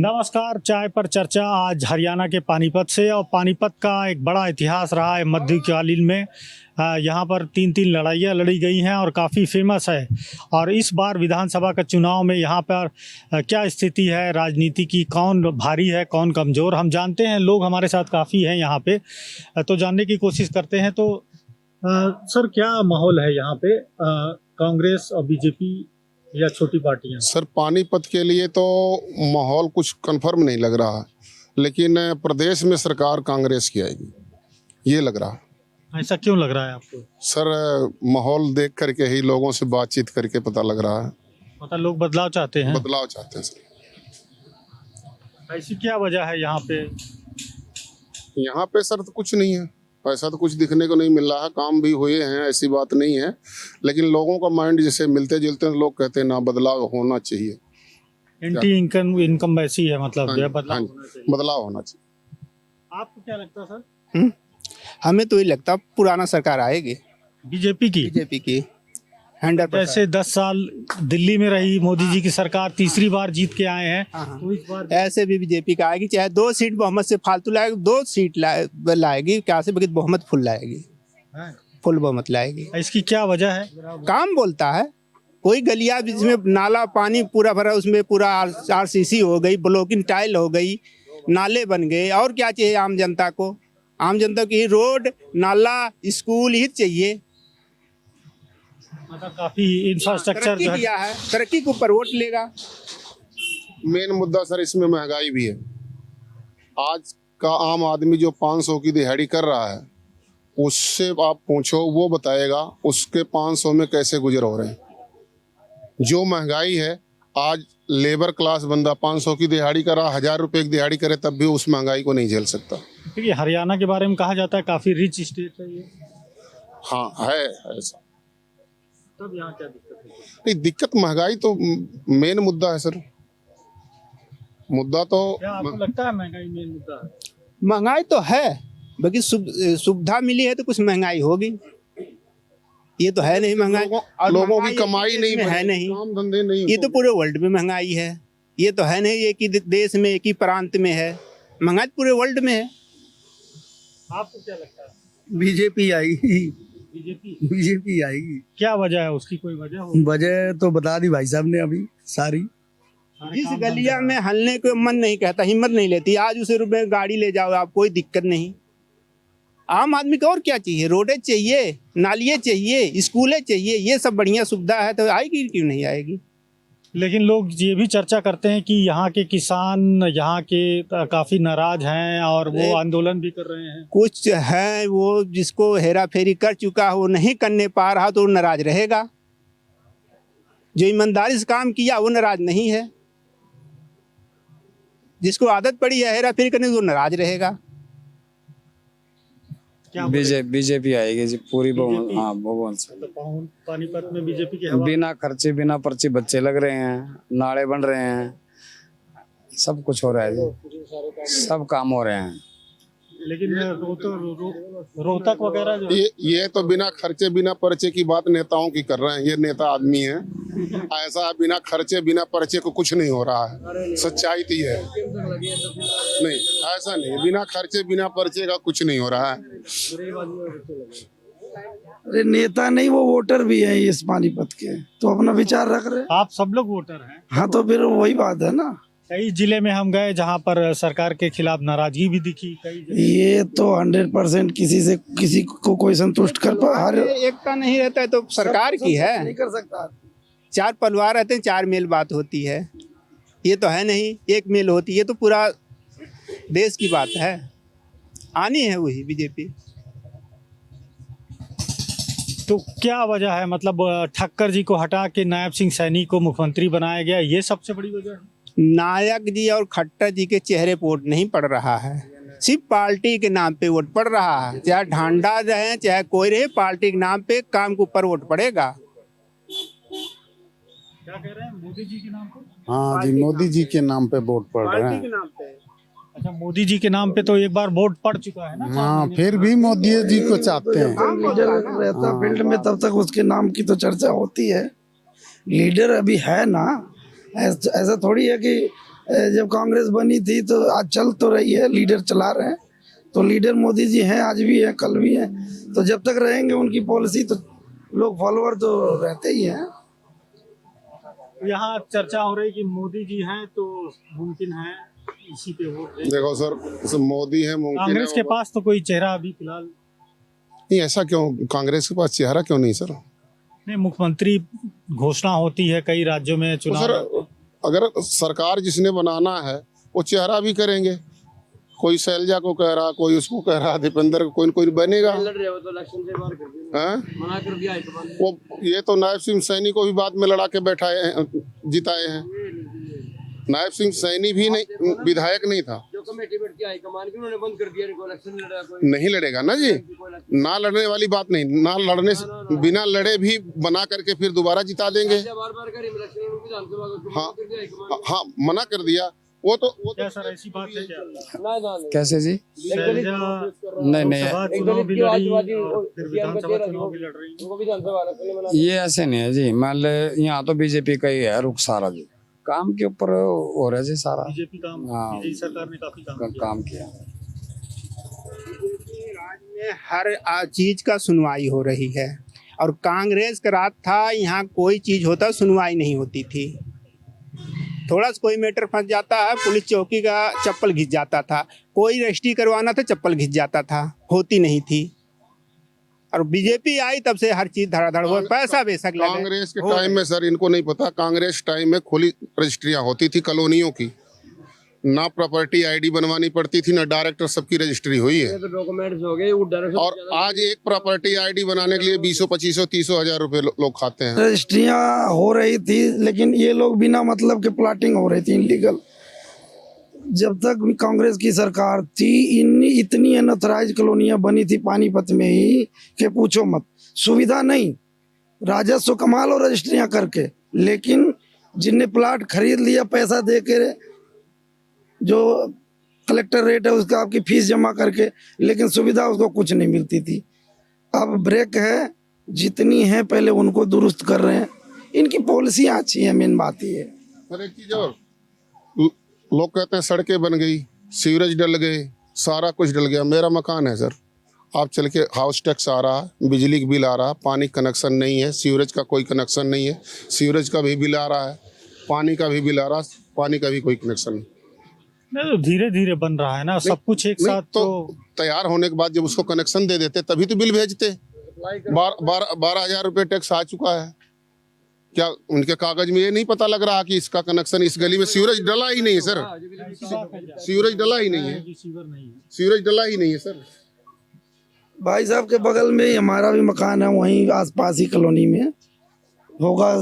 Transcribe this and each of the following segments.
नमस्कार, चाय पर चर्चा आज हरियाणा के पानीपत से। और पानीपत का एक बड़ा इतिहास रहा है मध्यकालीन में। यहाँ पर तीन लड़ाइयाँ लड़ी गई हैं और काफ़ी फेमस है। और इस बार विधानसभा का चुनाव में यहाँ पर क्या स्थिति है राजनीति की, कौन भारी है कौन कमज़ोर, हम जानते हैं। लोग हमारे साथ काफ़ी हैं यहाँ पे, तो जानने की कोशिश करते हैं। तो सर, क्या माहौल है यहाँ पे, कांग्रेस और बीजेपी या छोटी पार्टियां? सर, पानीपत के लिए तो माहौल कुछ कंफर्म नहीं लग रहा, लेकिन प्रदेश में सरकार कांग्रेस की आएगी ये लग रहा है। ऐसा क्यों लग रहा है आपको? सर, माहौल देख करके ही, लोगों से बातचीत करके पता लग रहा है। मतलब लोग बदलाव चाहते हैं? बदलाव चाहते हैं सर। ऐसी क्या वजह है यहाँ पे? यहाँ पे सर तो कुछ नहीं है, ऐसा तो कुछ दिखने को नहीं मिल रहा है। काम भी हुए हैं, ऐसी बात नहीं है, लेकिन लोगों का माइंड जैसे मिलते जुलते लोग कहते हैं ना, बदलाव होना चाहिए। एंटी इनकम वैसी है, मतलब जो है बदलाव होना चाहिए। आपको क्या लगता है सर? हमें तो ये लगता पुराना सरकार आएगी, बीजेपी की 100%। जैसे 10 साल दिल्ली में रही मोदी जी की सरकार, तीसरी बार जीत के आए हैं। तो इस बार ऐसे भी बीजेपी का आएगी, चाहे 2 सीट बहुमत से फालतू लाएगी, 2 सीट लाएगी, क्या से बगैर बहुमत फुल लाएगी, फुल बहुमत लाएगी। इसकी क्या वजह है? काम बोलता है। कोई गलियां जिसमें नाला पानी पूरा भरा, उसमें पूरा RCC हो गई, ब्लॉकिंग टाइल हो गई, नाले बन गए। और क्या चाहिए आम जनता को? आम जनता की रोड, नाला, स्कूल ही चाहिए। मतलब काफी इंफ्रास्ट्रक्चर किया है, तरक्की के ऊपर वोट लेगा। मेन मुद्दा सर इसमें महंगाई भी है। आज का आम आदमी जो 500 की दिहाड़ी कर रहा है, उससे आप पूछो, वो बताएगा उसके 500 में कैसे गुजर हो रहे हैं। जो महंगाई है, आज लेबर क्लास बंदा 500 की दिहाड़ी कर रहा, 1000 रुपये की दिहाड़ी करे तब भी उस महंगाई को नहीं झेल सकता। देखिए, हरियाणा के बारे में कहा जाता है काफी रिच स्टेट है ये। हाँ, है ऐसा। तब यहाँ क्या दिक्कत है? नहीं, दिक्कत महंगाई तो मेन मुद्दा है सर। मुद्दा तो क्या आपको लगता है महंगाई मेन मुद्दा है? महंगाई तो है, बाकी सुविधा मिली है तो कुछ महंगाई होगी। ये तो है नहीं महंगाई, लोगों की कमाई नहीं है, नहीं काम धंधे नहीं। ये तो पूरे वर्ल्ड में महंगाई है। ये तो है नहीं एक ही देश में, एक ही प्रांत में है, महंगाई पूरे वर्ल्ड में है। आपको क्या लगता है? बीजेपी आएगी। बीजेपी आएगी। क्या वजह है उसकी? कोई वजह हो? वजह तो बता दी भाई साहब ने अभी सारी। जिस गलिया में हलने को मन नहीं कहता, हिम्मत नहीं लेती, आज उसे रुपए गाड़ी ले जाओ आप, कोई दिक्कत नहीं। आम आदमी को और क्या चाहिए? रोडें चाहिए, नालियाँ चाहिए, स्कूलें चाहिए, ये सब बढ़िया सुविधा है, तो आएगी क्यों नहीं आएगी? लेकिन लोग ये भी चर्चा करते हैं कि यहाँ के किसान यहाँ के काफी नाराज हैं और वो आंदोलन भी कर रहे हैं। कुछ है वो जिसको हेरा फेरी कर चुका है, वो नहीं करने पा रहा तो नाराज रहेगा। जो ईमानदारी से काम किया वो नाराज नहीं है। जिसको आदत पड़ी है हेरा फेरी करने की, वो नाराज रहेगा। बीजेपी आएगी जी, पूरी बहुमत। हाँ, बहुमत से। तो पानीपत में बीजेपी के हवा। बिना खर्चे बिना पर्ची बच्चे लग रहे हैं, नाले बन रहे हैं, सब कुछ हो रहा है जी, सब काम हो रहे हैं। लेकिन रोहतक वगैरह जो ये तो बिना खर्चे बिना पर्चे की बात नेताओं की कर रहे हैं। ये नेता आदमी है ऐसा, बिना खर्चे बिना पर्चे को कुछ नहीं हो रहा है। सच्चाई तो ये है। नहीं, ऐसा नहीं, बिना खर्चे बिना पर्चे का कुछ नहीं हो रहा है। अरे नेता नहीं, वो वोटर भी है इस पानीपत के, तो अपना विचार रख रहे हैं। आप सब लोग वोटर हैं। हाँ, तो फिर वही बात है ना। कई जिले में हम गए जहाँ पर सरकार के खिलाफ नाराजगी भी दिखी। ये तो 100% किसी को कोई संतुष्ट कर पा। हर एकता नहीं रहता है तो सरकार की है, नहीं कर सकता। 4 परिवार रहते हैं, 4 मेल बात होती है। ये तो है नहीं एक मेल होती है, ये तो पूरा देश की बात है। आनी है वही बीजेपी। तो क्या वजह है? मतलब ठक्कर जी को हटा के नायब सिंह सैनी को मुख्यमंत्री बनाया गया, ये सबसे बड़ी वजह है? नायक जी और खट्टर जी के चेहरे पर वोट नहीं पड़ रहा है, सिर्फ पार्टी के नाम पे वोट पड़ रहा है। चाहे ढांडा रहे चाहे कोई रहे, पार्टी के नाम पे काम के ऊपर वोट पड़ेगा। क्या कह रहे हैं? मोदी जी के नाम पे? हाँ जी, मोदी जी के नाम पे वोट पड़ रहे हैं। अच्छा, मोदी जी के नाम पे तो एक बार वोट पड़ चुका है ना। हाँ, फिर भी मोदी जी को चाहते हैं। लीडर रहता फील्ड में तब तक उसके नाम की तो चर्चा होती है। लीडर अभी है ना, ऐसा थोड़ी है कि जब कांग्रेस बनी थी तो आज चल तो रही है, लीडर चला रहे हैं, तो लीडर मोदी जी हैं, आज भी हैं, कल भी हैं, तो जब तक रहेंगे उनकी पॉलिसी तो लोग फॉलोअर तो रहते ही हैं। यहाँ चर्चा हो रही कि मोदी जी हैं तो मुमकिन है इसी पे वोट दें। देखो सर, मोदी है मुमकिन कांग्रेस के है, पास तो कोई चेहरा अभी फिलहाल नहीं, ऐसा क्यों? कांग्रेस के पास चेहरा क्यों नहीं सर? नहीं, मुख्यमंत्री घोषणा होती है कई राज्यों में तो चुनाव। सर अगर सरकार जिसने बनाना है वो चेहरा भी करेंगे, कोई शैलजा को कह रहा, कोई उसको कह रहा, दीपेंद्र को, कोई कोई बनेगा। हैं? वो ये तो नायब सिंह सैनी को भी बाद में लड़ा के बैठाए हैं, जिताए हैं। नायब सिंह सैनी भी नहीं, विधायक नहीं था। जो कमेटी बैठती है हाईकमान की, उन्होंने बंद कर दिया, इनको इलेक्शन नहीं लड़ा कोई। नहीं लड़ेगा ना जी, ना लड़ने वाली बात नहीं, ना लड़ने से बिना लड़े भी बना करके फिर दोबारा जिता देंगे। बार-बार कर इलेक्शन विधानसभा को हाँ कर दिया हाईकमान। हाँ, मना कर दिया। वो तो क्या सर ऐसी बात है क्या? ना कैसे जी? शैलजा नहीं नहीं, लोकसभा चुनाव भी लड़ी और फिर विधानसभा चुनाव भी लड़ रही है। उनको विधानसभा इलेक्शन में मना। ये ऐसे नहीं है जी, मान ले यहाँ तो बीजेपी का ही है रुख सारा जी, काम के ऊपर हो रहा है जी सारा। बीजेपी काम, हाँ। बीजेपी सरकार ने काफी काम किया। काम किया। राज्य में हर चीज का सुनवाई हो रही है, और कांग्रेस का राज था, यहाँ कोई चीज होता सुनवाई नहीं होती थी। थोड़ा सा कोई मैटर फंस जाता है, पुलिस चौकी का चप्पल घिस जाता था, कोई रजिस्ट्री करवाना था चप्पल घिस जाता था, होती नहीं थी। और बीजेपी आई तब से हर चीज धड़ाधड़ हो, पैसा बेशक लगे। कांग्रेस के टाइम में सर इनको नहीं पता, कांग्रेस टाइम में खुली रजिस्ट्रियां होती थी कॉलोनियों की, ना प्रॉपर्टी आईडी बनवानी पड़ती थी, ना डायरेक्टर सबकी रजिस्ट्री हुई है। तो डॉक्यूमेंट्स हो गए, वो डायरेक्ट। और आज एक प्रॉपर्टी आईडी बनाने के लिए 20, 25, 30 हजार रुपए लोग खाते हैं। रजिस्ट्रियां हो रही थी, लेकिन ये लोग बिना मतलब के प्लाटिंग हो रही थी इनलीगल। जब तक भी कांग्रेस की सरकार थी, इतनी अनऑथराइज कॉलोनियां बनी थी पानीपत में ही कि पूछो मत। सुविधा नहीं, राजस्व कमा लो रजिस्ट्रियां करके, लेकिन जिनने प्लाट खरीद लिया पैसा दे के, जो कलेक्टर रेट है उसका आपकी फीस जमा करके, लेकिन सुविधा उसको कुछ नहीं मिलती थी। अब ब्रेक है, जितनी है पहले उनको दुरुस्त कर रहे हैं। इनकी पॉलिसियाँ अच्छी हैं, मेन बात ये है। और एक चीज और, लोग कहते हैं सड़कें बन गई, सीवरेज डल गए, सारा कुछ डल गया। मेरा मकान है सर, आप चल के हाउस टैक्स आ रहा है, बिजली का बिल आ रहा है, पानी कनेक्शन नहीं है, सीवरेज का कोई कनेक्शन नहीं है, सीवरेज का भी बिल आ रहा है, पानी का भी बिल आ रहा है, पानी का भी कोई कनेक्शन नहीं। नहीं, तो धीरे धीरे बन रहा है ना सब कुछ एक साथ। तो तैयार होने के बाद जब उसको कनेक्शन दे देते तभी तो बिल भेजते। 12,000 रुपये टैक्स आ चुका है। क्या उनके कागज में ये नहीं पता लग रहा कि इसका कनेक्शन इस गली में सीवरेज डला ही नहीं है सर, सीवरेज डला ही नहीं है, सीवरेज डला ही नहीं है सर। भाई साहब के बगल में ही हमारा भी मकान है, वहीं आसपास ही कॉलोनी में होगा,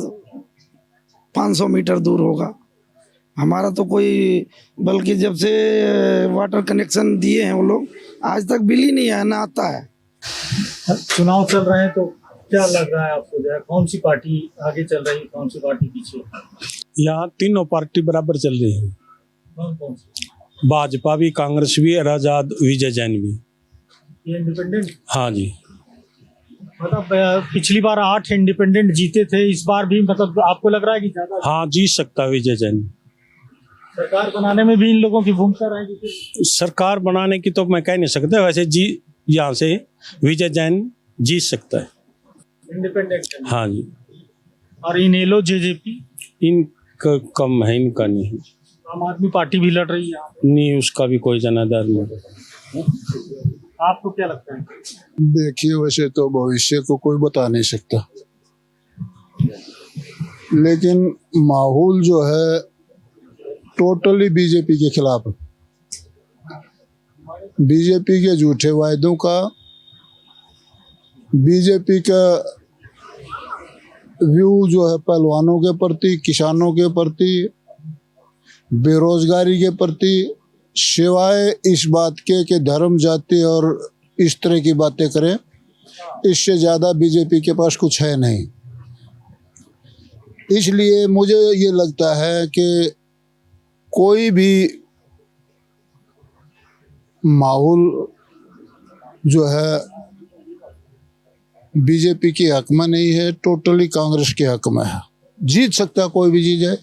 500 मीटर दूर होगा हमारा। तो कोई, बल्कि जब से वाटर कनेक्शन दिए हैं वो लोग, आज तक बिल ही नहीं है, ना आता है। चुनाव चल रहे हैं तो क्या लग रहा है आपको, जो है कौन सी पार्टी आगे चल रही है, कौन सी पार्टी पीछे? यहाँ तीनों पार्टी बराबर चल रही है, कौन कौन सी? भाजपा भी, कांग्रेस भी, आजाद, विजय जैन भी। ये इंडिपेंडेंट? हाँ जी। मतलब पिछली बार 8 इंडिपेंडेंट जीते थे, इस बार भी मतलब आपको लग रहा है कि ज्यादा? हाँ, जीत सकता है विजय जैन। सरकार बनाने में भी इन लोगों की भूमिका रहेगी? सरकार बनाने की तो मैं कह नहीं सकता, वैसे यहाँ से विजय जैन जीत सकता है। इंडिपेंडेंट? हाँ जी। और इनेलो जेजेपी? इनका कम है, इनका नहीं। आम आदमी पार्टी भी लड़ रही है? नहीं, उसका भी कोई जनाधार नहीं। आपको क्या लगता है? देखिए, वैसे तो भविष्य को कोई बता नहीं सकता, लेकिन माहौल जो है टोटली बीजेपी के खिलाफ है। बीजेपी के झूठे वायदों का, बीजेपी का व्यू जो है पहलवानों के प्रति, किसानों के प्रति, बेरोजगारी के प्रति, सिवाय इस बात के कि धर्म, जाति और इस तरह की बातें करें, इससे ज़्यादा बीजेपी के पास कुछ है नहीं। इसलिए मुझे ये लगता है कि कोई भी माहौल जो है बीजेपी के हक में नहीं है, टोटली कांग्रेस के हक में है। जीत सकता है, कोई भी जीत जाए।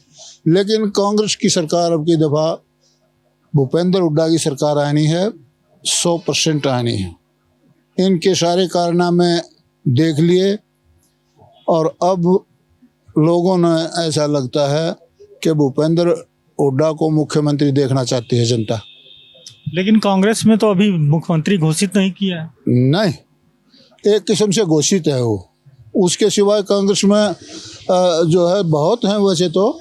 लेकिन कांग्रेस की सरकार अब की दफ़ा भूपेंद्र हुड्डा की सरकार आनी है, 100% आनी है। इनके सारे कारनामे देख लिए और अब लोगों ने ऐसा लगता है कि भूपेंद्र हुड्डा को मुख्यमंत्री देखना चाहती है जनता। लेकिन कांग्रेस में तो अभी मुख्यमंत्री घोषित नहीं किया है। नहीं, एक किस्म से घोषित है वो। उसके सिवाय कांग्रेस में जो है बहुत हैं वैसे तो,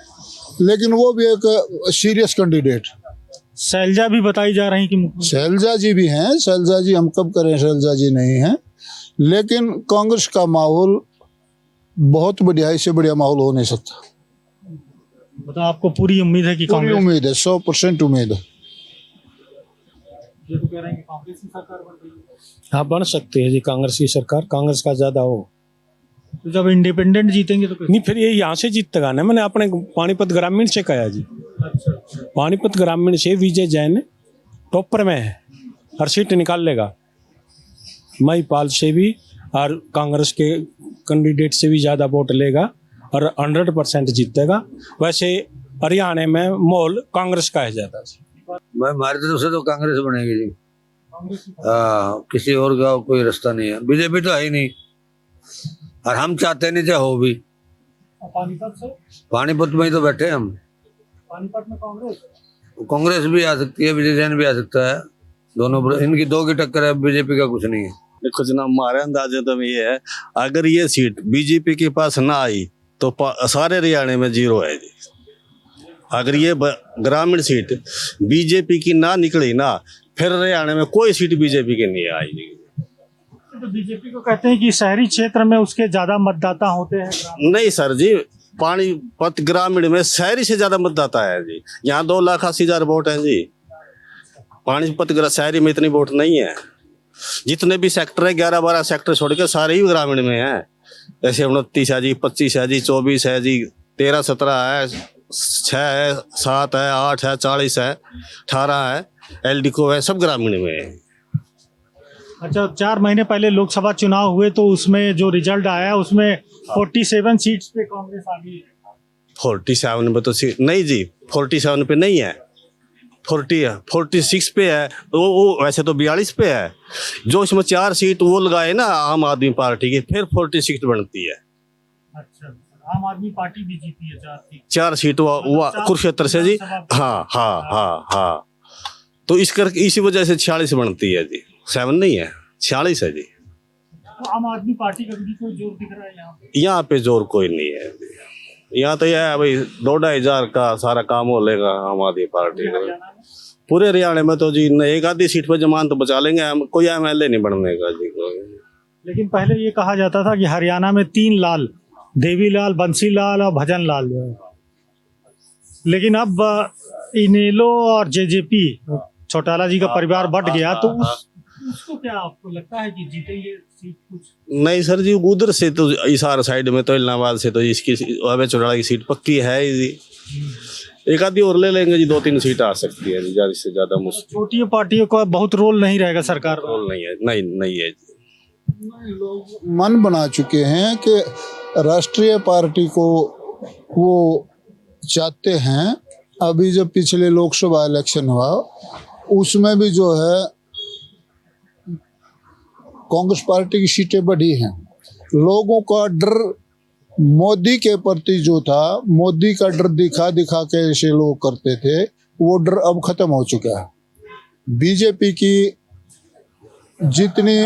लेकिन वो भी एक सीरियस कैंडिडेट। शैलजा भी बताई जा रही कि मुख्यमंत्री। शैलजा जी भी हैं, शैलजा जी हम कब करें, शैलजा जी नहीं हैं, लेकिन कांग्रेस का माहौल बहुत बढ़िया, इससे बढ़िया माहौल हो नहीं सकता। मतलब आपको पूरी उम्मीद है कि पूरी कांग्रेस। उम्मीद है, 100% उम्मीद है। ये तो कह रहे हैं कि कांग्रेस की सरकार बन रही है। हाँ, बन सकती है जी कांग्रेस की सरकार, कांग्रेस का ज्यादा हो। तो जब इंडिपेंडेंट जीतेंगे तो नहीं, फिर ये यहाँ से जीतेगा ना। मैंने अपने पानीपत ग्रामीण से कहा जी, पानीपत ग्रामीण से विजय जैन टॉपर में है, हर सीट निकाल लेगा। महिपाल से भी और कांग्रेस के कैंडिडेट से भी ज़्यादा वोट लेगा और 100% जीतेगा। वैसे हरियाणा में माहौल कांग्रेस का है ज़्यादा। मैं हमारी तरफ से तो कांग्रेस बनेगी जी। हाँ, किसी और का कोई रास्ता नहीं है। बीजेपी तो है ही नहीं और हम चाहते नहीं चाहे हो भी। पानीपत से, पानीपत में ही तो बैठे हम। पानीपत में कांग्रेस भी आ सकती है, विजय जैन भी आ सकता है। दोनों इनकी दो की टक्कर है, बीजेपी का कुछ नहीं है। देखो जनाब, हमारे अंदाजे तो ये है, अगर ये सीट बीजेपी के पास ना आई तो सारे हरियाणा में जीरो है जी। अगर ये ग्रामीण सीट बीजेपी की ना निकली ना, फिर हरियाणा में कोई सीट बीजेपी की नहीं आएगी। तो बीजेपी को कहते हैं कि शहरी क्षेत्र में उसके ज्यादा मतदाता होते हैं। नहीं सर जी, पानीपत ग्रामीण में शहरी से ज्यादा मतदाता है जी। यहाँ 2,80,000 वोट है जी। पानीपत शहरी में इतनी वोट नहीं है। जितने भी सेक्टर है, 11-12 सेक्टर छोड़ के सारे ही ग्रामीण में है। जैसे 29 है जी, 25 है जी, 24 है जी, 13-17 है, 6 है, 7 है, 8 है, 40 है, 18 है, एलडीको है, सब ग्रामीण में है। अच्छा, 4 महीने पहले लोकसभा चुनाव हुए तो उसमें जो रिजल्ट आया उसमें 47 सीट्स पे कांग्रेस आ गई। 47 पे तो सीट नहीं जी, 47 पे नहीं है, 46 पे है। वो वैसे तो 42 पे है। जो इसमें 4 सीट वो लगाए ना आम आदमी पार्टी की, फिर 46 बनती है। अच्छा, आम आदमी पार्टी भी जीती है 4 सीट वो कुरुक्षेत्र से जी। हाँ हाँ हाँ हाँ, तो इसी वजह से 46 बनती है जी, 7 नहीं है, 46 है जी। तो आम आदमी पार्टी का भी कोई जोर दिख रहा है यहाँ पे जोर कोई नहीं है। यहाँ तो यह है भाई, 2-2,500 का सारा काम हो लेगा आम आदमी पार्टी का। पूरे हरियाणा में तो जी एक आधी सीट पर जमान तो बचा लेंगे हम, कोई एमएलए नहीं बनने का जी। लेकिन पहले ये कहा जाता था कि हरियाणा में 3 लाल, देवीलाल, बंसीलाल और भजन लाल, लेकिन अब इनेलो और जेजेपी चौटाला जी का परिवार बढ़ गया, तो उसको क्या आपको लगता है कि जीतेंगे सीट कुछ? नहीं सर जी, उधर से तो इसार साइड में तो इलाहाबाद से तो इसकी अबे चौटाला की सीट पक्की है ही जी। एक आधी और ले लेंगे जी, 2-3 सीट आ सकती है जी, ज्यादा से ज्यादा मुश्किल। छोटी पार्टियों का बहुत रोल नहीं रहेगा सरकार में। रोल नहीं है, नहीं है जी। लोग मन बना चुके हैं कि राष्ट्रीय पार्टी को वो चाहते हैं। अभी जब पिछले लोकसभा इलेक्शन हुआ उसमें भी जो है कांग्रेस पार्टी की सीटें बढ़ी हैं। लोगों का डर मोदी के प्रति जो था, मोदी का डर दिखा दिखा के ऐसे लोग करते थे, वो डर अब खत्म हो चुका है। बीजेपी की जितनी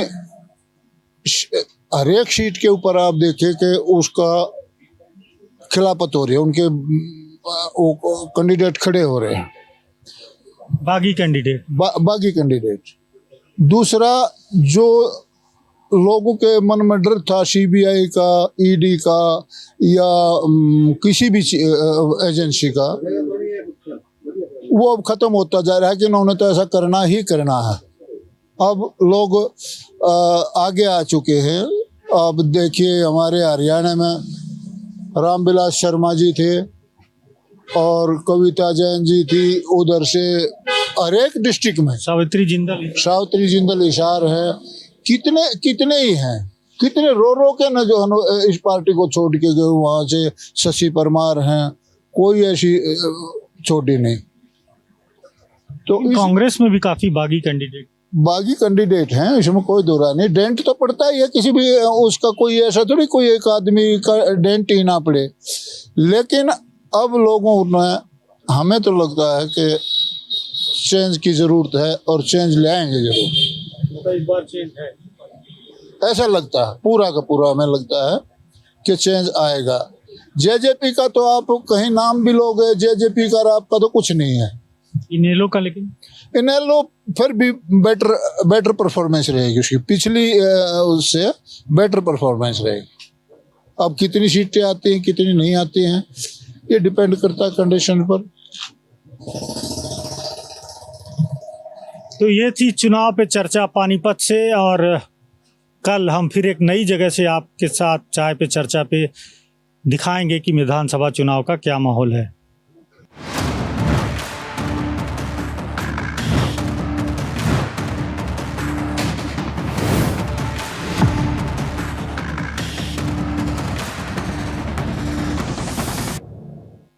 हर एक सीट के ऊपर आप देखें कि उसका खिलाफत हो रही है, उनके कैंडिडेट खड़े हो रहे हैं, बागी कैंडिडेट। बागी कैंडिडेट। दूसरा, जो लोगों के मन में डर था सीबीआई का, ईडी का या किसी भी एजेंसी का, वो अब खत्म होता जा रहा है कि इन्होंने तो ऐसा करना ही करना है। अब लोग आगे आ चुके हैं। अब देखिए, हमारे हरियाणा में रामविलास शर्मा जी थे और कविता जैन जी थी, उधर से हर एक डिस्ट्रिक्ट में सावित्री जिंदल हिसार है। कितने ही हैं, कितने रो के न जो इस पार्टी को छोड़ के गए। वहाँ से शशि परमार हैं, कोई ऐसी छोटी नहीं। तो इस कांग्रेस में भी काफी बागी कैंडिडेट बागी कैंडिडेट हैं, इसमें कोई दो राय नहीं। डेंट तो पड़ता ही है, किसी भी उसका कोई ऐसा थोड़ी कोई एक आदमी का डेंट ही ना पड़े। लेकिन अब लोगों ने, हमें तो लगता है कि चेंज की जरूरत है और चेंज ले आएंगे जरूर। इस बार चेंज है, ऐसा लगता है, पूरा का पूरा हमें लगता है कि चेंज आएगा। जेजेपी का तो आप कहीं नाम भी लोगे, जेजेपी का आपका तो कुछ नहीं है। इनेलो का लेकिन इनेलो फिर भी बेटर परफॉर्मेंस रहेगी उसकी, पिछली उससे बेटर परफॉर्मेंस रहेगी। अब कितनी सीटें आती हैं कितनी नहीं आती हैं ये डिपेंड करता है कंडीशन पर। तो ये थी चुनाव पे चर्चा पानीपत से, और कल हम फिर एक नई जगह से आपके साथ चाय पे चर्चा पे दिखाएंगे कि विधानसभा चुनाव का क्या माहौल है।